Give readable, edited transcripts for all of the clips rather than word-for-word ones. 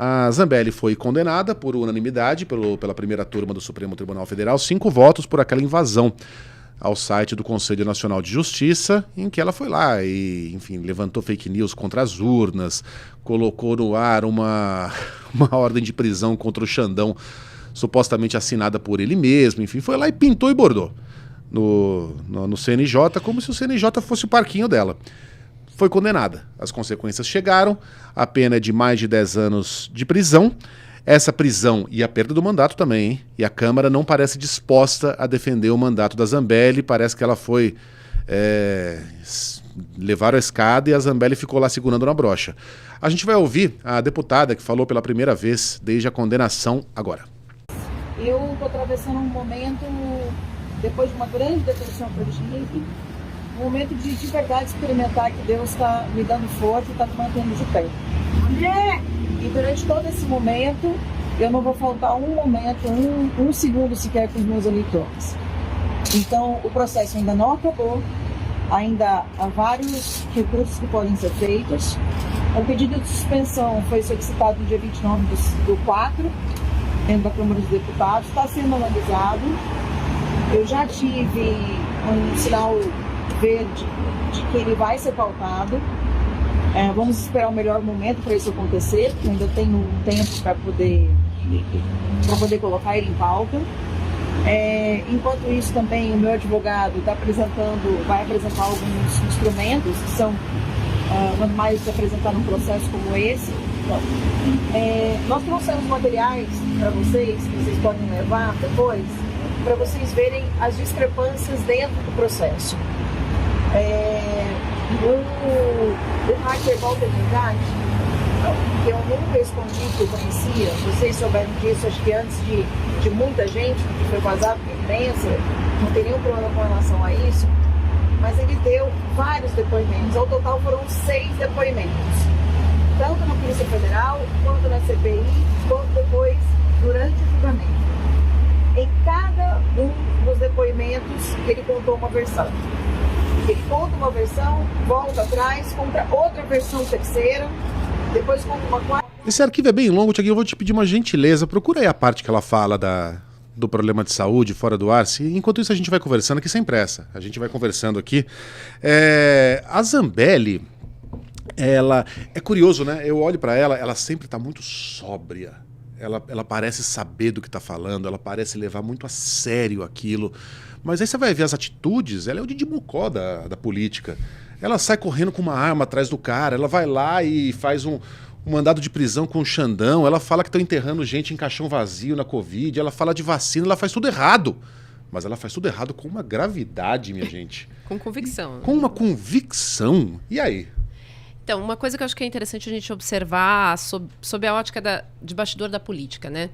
A Zambelli foi condenada por unanimidade pela primeira turma do Supremo Tribunal Federal, 5 votos por aquela invasão ao site do Conselho Nacional de Justiça, em que ela foi lá e, enfim, levantou fake news contra as urnas, colocou no ar uma ordem de prisão contra o Xandão, supostamente assinada por ele mesmo, enfim, foi lá e pintou e bordou no CNJ, como se o CNJ fosse o parquinho dela. Foi condenada. As consequências chegaram, a pena é de mais de 10 anos de prisão. Essa prisão e a perda do mandato também, hein? E a Câmara não parece disposta a defender o mandato da Zambelli, parece que ela foi... levaram a escada e a Zambelli ficou lá segurando na brocha. A gente vai ouvir a deputada que falou pela primeira vez desde a condenação agora. Eu estou atravessando um momento, depois de uma grande depressão para um momento de verdade experimentar que Deus está me dando força e está me mantendo de pé. E durante todo esse momento, eu não vou faltar um momento, um segundo sequer com os meus eleitores. Então, o processo ainda não acabou, ainda há vários recursos que podem ser feitos. O pedido de suspensão foi solicitado no dia 29 do 4, dentro da Câmara dos Deputados, está sendo analisado. Eu já tive um sinal verde de que ele vai ser pautado. Vamos esperar o melhor momento para isso acontecer, porque ainda tenho um tempo para poder colocar ele em pauta. Enquanto isso, também o meu advogado vai apresentar alguns instrumentos que são normais de apresentar num processo como esse. Nós trouxemos materiais para vocês, que vocês podem levar depois, para vocês verem as discrepâncias dentro do processo. O hacker Walter Andrade, que eu nunca escondi que eu conhecia, vocês souberam disso, acho que antes de muita gente, que foi vazado pela imprensa, não tem nenhum problema com relação a isso, mas ele deu vários depoimentos, ao total foram 6 depoimentos, tanto na Polícia Federal, quanto na CPI, quanto depois, durante o julgamento. Em cada um dos depoimentos, ele contou uma versão. Ele conta uma versão, volta atrás, conta outra versão terceira, depois conta uma quarta. Esse arquivo é bem longo, Tiaguinho, eu vou te pedir uma gentileza, procura aí a parte que ela fala do problema de saúde fora do ar. Enquanto isso a gente vai conversando aqui sem pressa, a gente vai conversando aqui. A Zambelli, ela é curioso, né? Eu olho pra ela sempre tá muito sóbria. Ela parece saber do que tá falando, ela parece levar muito a sério aquilo. Mas aí você vai ver as atitudes, ela é o Didi Mocó da política. Ela sai correndo com uma arma atrás do cara, ela vai lá e faz um mandado de prisão com o Xandão, ela fala que estão enterrando gente em caixão vazio na Covid, ela fala de vacina, ela faz tudo errado. Mas ela faz tudo errado com uma gravidade, minha gente. Com convicção. Com uma convicção. E aí? Então, uma coisa que eu acho que é interessante a gente observar sob a ótica de bastidor da política, né?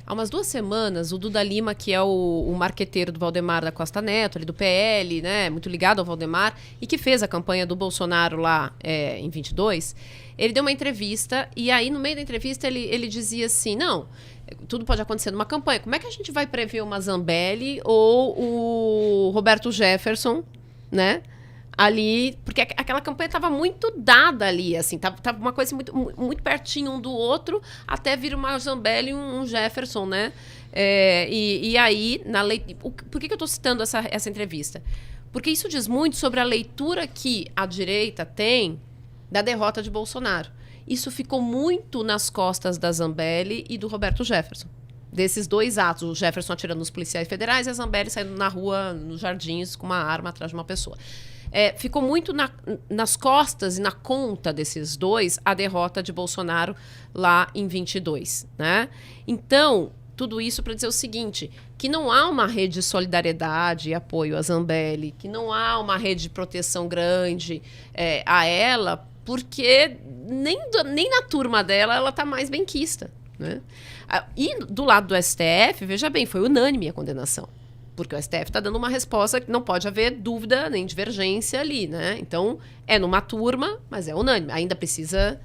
Há umas 2 semanas, o Duda Lima, que é o marqueteiro do Valdemar da Costa Neto, ali do PL, né, muito ligado ao Valdemar, e que fez a campanha do Bolsonaro lá em 22, ele deu uma entrevista, e aí no meio da entrevista ele dizia assim, não, tudo pode acontecer numa campanha, como é que a gente vai prever uma Zambelli ou o Roberto Jefferson, né? Ali, porque aquela campanha estava muito dada ali, assim, tava uma coisa muito, muito pertinho um do outro, até vir uma Zambelli e um Jefferson, né? E aí, na lei... Por que eu estou citando essa entrevista? Porque isso diz muito sobre a leitura que a direita tem da derrota de Bolsonaro. Isso ficou muito nas costas da Zambelli e do Roberto Jefferson. Desses 2 atos, o Jefferson atirando nos policiais federais e a Zambelli saindo na rua, nos jardins, com uma arma atrás de uma pessoa. Ficou muito nas costas e na conta desses 2 a derrota de Bolsonaro lá em 22, né? Então, tudo isso para dizer o seguinte, que não há uma rede de solidariedade e apoio à Zambelli, que não há uma rede de proteção grande a ela, porque nem na turma dela ela está mais benquista, né? E do lado do STF, veja bem, foi unânime a condenação. Porque o STF está dando uma resposta que não pode haver dúvida nem divergência ali, né? Então, é numa turma, mas é unânime. Ainda precisa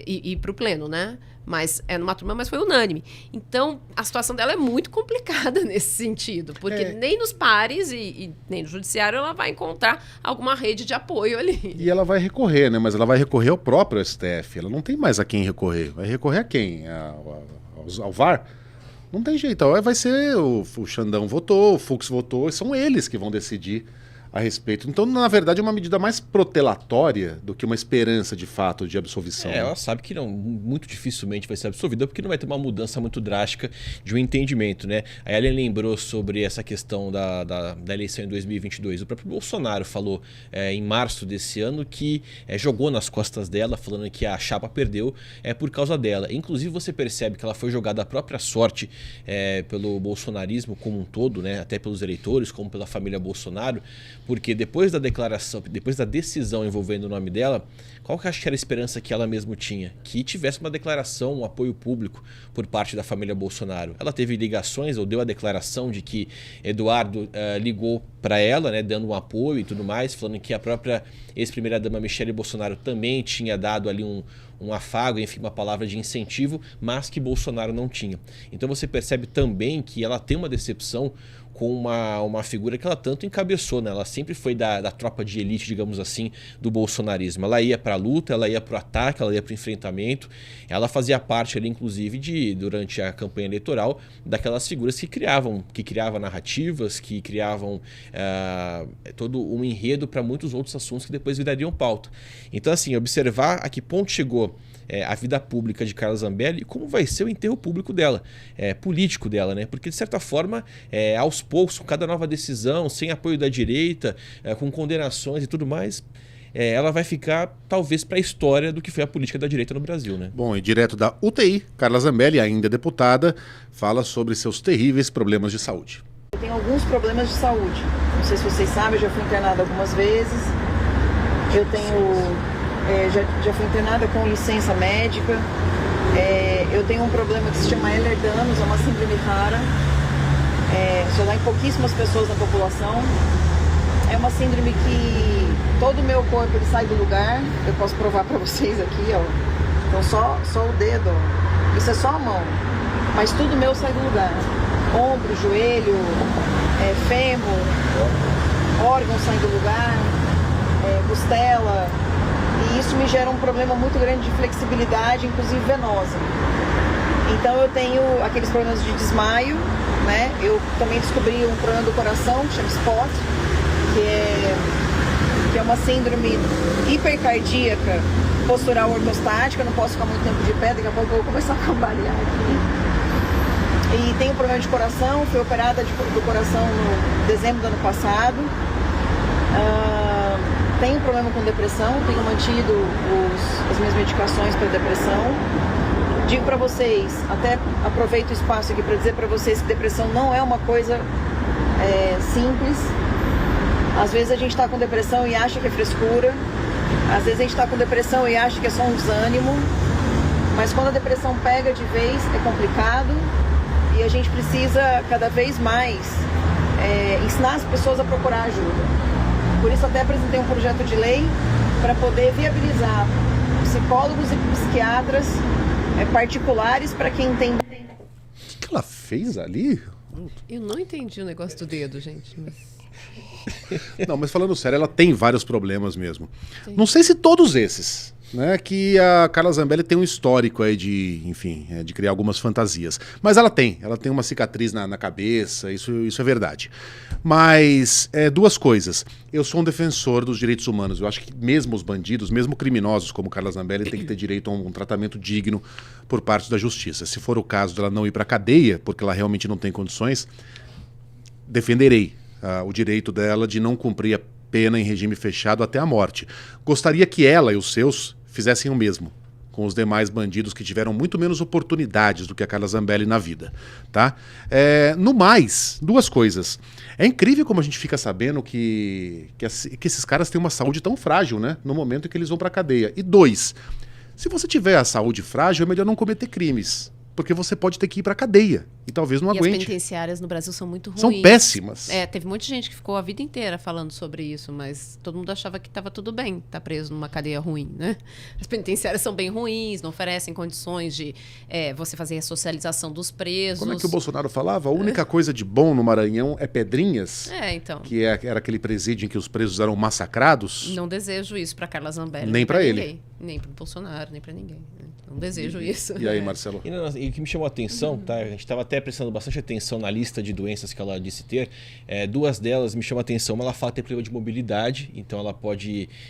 ir para o pleno, né? Mas é numa turma, mas foi unânime. Então, a situação dela é muito complicada nesse sentido, porque nem nos pares e nem no judiciário ela vai encontrar alguma rede de apoio ali. E ela vai recorrer, né? Mas ela vai recorrer ao próprio STF. Ela não tem mais a quem recorrer. Vai recorrer a quem? Ao VAR? Não tem jeito. Vai ser o Xandão votou, o Fux votou, são eles que vão decidir a respeito. Então, na verdade, é uma medida mais protelatória do que uma esperança de fato de absolvição. Ela sabe que não, muito dificilmente vai ser absolvida, porque não vai ter uma mudança muito drástica de um entendimento, né? A Ellen lembrou sobre essa questão da eleição em 2022. O próprio Bolsonaro falou em março desse ano que jogou nas costas dela, falando que a chapa perdeu por causa dela. Inclusive, você percebe que ela foi jogada à própria sorte pelo bolsonarismo como um todo, né? Até pelos eleitores, como pela família Bolsonaro, porque depois da declaração, depois da decisão envolvendo o nome dela, qual que acho que era a esperança que ela mesmo tinha? Que tivesse uma declaração, um apoio público por parte da família Bolsonaro. Ela teve ligações ou deu a declaração de que Eduardo ligou para ela, né, dando um apoio e tudo mais, falando que a própria ex-primeira-dama Michele Bolsonaro também tinha dado ali um afago, enfim, uma palavra de incentivo, mas que Bolsonaro não tinha. Então você percebe também que ela tem uma decepção com uma figura que ela tanto encabeçou, né? Ela sempre foi da tropa de elite, digamos assim, do bolsonarismo. Ela ia para a luta, ela ia para o ataque, ela ia para o enfrentamento. Ela fazia parte ali, inclusive, durante a campanha eleitoral, daquelas figuras que criavam narrativas, que criavam todo um enredo para muitos outros assuntos que depois virariam pauta. Então, assim, observar a que ponto chegou a vida pública de Carla Zambelli e como vai ser o enterro público dela, político dela, né? Porque, de certa forma, aos poucos, com cada nova decisão, sem apoio da direita, com condenações e tudo mais, ela vai ficar, talvez, para a história do que foi a política da direita no Brasil, né? Bom, e direto da UTI, Carla Zambelli, ainda deputada, fala sobre seus terríveis problemas de saúde. Eu tenho alguns problemas de saúde. Não sei se vocês sabem, eu já fui internada algumas vezes. Eu tenho... já fui internada com licença médica. Eu tenho um problema que se chama Ehlers-Danlos, é uma síndrome rara. Só dá em pouquíssimas pessoas na população. É uma síndrome que todo o meu corpo ele sai do lugar. Eu posso provar para vocês aqui, ó. Então só o dedo, ó. Isso é só a mão. Mas tudo meu sai do lugar. Ombro, joelho, fêmur, órgãos saem do lugar, costela. E isso me gera um problema muito grande de flexibilidade, inclusive venosa. Então eu tenho aqueles problemas de desmaio, né? Eu também descobri um problema do coração, que chama SPOT, que é uma síndrome hipercardíaca postural ortostática. Eu não posso ficar muito tempo de pé, daqui a pouco eu vou começar a cambalear aqui. E tenho um problema de coração, fui operada do coração no dezembro do ano passado. Tenho problema com depressão, tenho mantido as minhas medicações para depressão. Digo para vocês, até aproveito o espaço aqui para dizer para vocês que depressão não é uma coisa simples. Às vezes a gente está com depressão e acha que é frescura. Às vezes a gente está com depressão e acha que é só um desânimo. Mas quando a depressão pega de vez, é complicado. E a gente precisa cada vez mais ensinar as pessoas a procurar ajuda. Por isso até apresentei um projeto de lei para poder viabilizar psicólogos e psiquiatras particulares para quem tem... O que ela fez ali? Eu não entendi o negócio do dedo, gente. Não, mas falando sério, ela tem vários problemas mesmo. Sim. Não sei se todos esses, né? Que a Carla Zambelli tem um histórico aí de, enfim, de criar algumas fantasias. Mas ela tem uma cicatriz na cabeça, isso é verdade. Mas duas coisas. Eu sou um defensor dos direitos humanos. Eu acho que mesmo os bandidos, mesmo criminosos como Carla Zambelli, têm que ter direito a um tratamento digno por parte da justiça. Se for o caso dela não ir para a cadeia, porque ela realmente não tem condições, defenderei o direito dela de não cumprir a pena em regime fechado até a morte. Gostaria que ela e os seus fizessem o mesmo com os demais bandidos que tiveram muito menos oportunidades do que a Carla Zambelli na vida, tá? No mais, duas coisas. É incrível como a gente fica sabendo que esses caras têm uma saúde tão frágil, né? No momento em que eles vão pra cadeia. E dois, se você tiver a saúde frágil, é melhor não cometer crimes. porque você pode ter que ir para cadeia e talvez não E as aguente. penitenciárias no Brasil são muito ruins. São péssimas. Teve muita gente que ficou a vida inteira falando sobre isso, mas todo mundo achava que estava tudo bem estar preso numa cadeia ruim, né? As penitenciárias são bem ruins, não oferecem condições de você fazer a socialização dos presos. Como é que o Bolsonaro falava? A única coisa de bom no Maranhão é Pedrinhas, Então. que era aquele presídio em que os presos eram massacrados. Não desejo isso para Carla Zambelli. Nem pra ele. Ninguém. Nem para o Bolsonaro, nem para ninguém. Não desejo isso. E aí, Marcelo? E o que me chamou a atenção, tá? A gente estava até prestando bastante atenção na lista de doenças que ela disse ter. Duas delas me chamam a atenção. Uma, ela fala que tem problema de mobilidade, então ela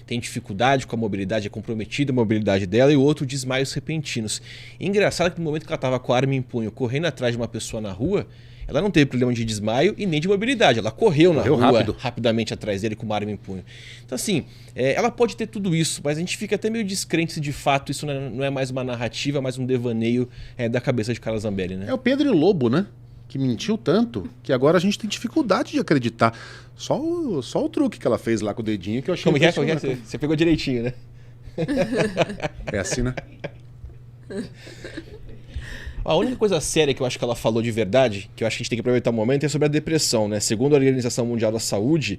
tem dificuldade com a mobilidade, é comprometida a mobilidade dela, e o outro, desmaios repentinos. E engraçado que no momento que ela estava com a arma em punho, correndo atrás de uma pessoa na rua, ela não teve problema de desmaio e nem de mobilidade. Ela correu na rua rapidamente atrás dele com uma arma em punho. Então, assim, ela pode ter tudo isso, mas a gente fica até meio descrente se de fato isso não é mais uma narrativa, mais um devaneio da cabeça de Carla Zambelli, né? É o Pedro e Lobo, né? Que mentiu tanto que agora a gente tem dificuldade de acreditar. Só o truque que ela fez lá com o dedinho que eu achei Como é? impressionante. Você pegou direitinho, né? É assim, né? A única coisa séria que eu acho que ela falou de verdade, que eu acho que a gente tem que aproveitar o momento, é sobre a depressão, né? Segundo a Organização Mundial da Saúde,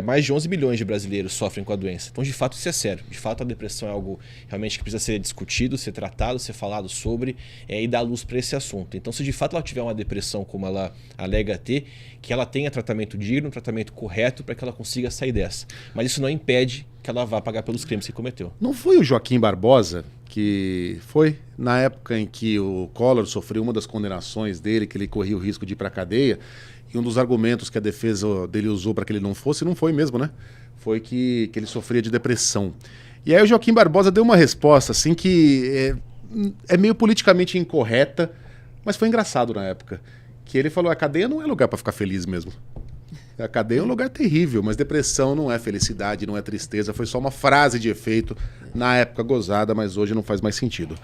mais de 11 milhões de brasileiros sofrem com a doença. Então, de fato, isso é sério. De fato, a depressão é algo realmente que precisa ser discutido, ser tratado, ser falado sobre e dar luz para esse assunto. Então, se de fato ela tiver uma depressão como ela alega ter, que ela tenha tratamento digno, tratamento correto para que ela consiga sair dessa. Mas isso não impede que ela vá pagar pelos crimes que cometeu. Não foi o Joaquim Barbosa que foi na época em que o Collor sofreu uma das condenações dele, que ele corria o risco de ir para a cadeia, e um dos argumentos que a defesa dele usou para que ele não fosse, não foi mesmo, né? Foi que ele sofria de depressão. E aí o Joaquim Barbosa deu uma resposta assim que é meio politicamente incorreta, mas foi engraçado na época. Que ele falou, a cadeia não é lugar para ficar feliz mesmo. A cadeia é um lugar terrível, mas depressão não é felicidade, não é tristeza. Foi só uma frase de efeito na época gozada, mas hoje não faz mais sentido.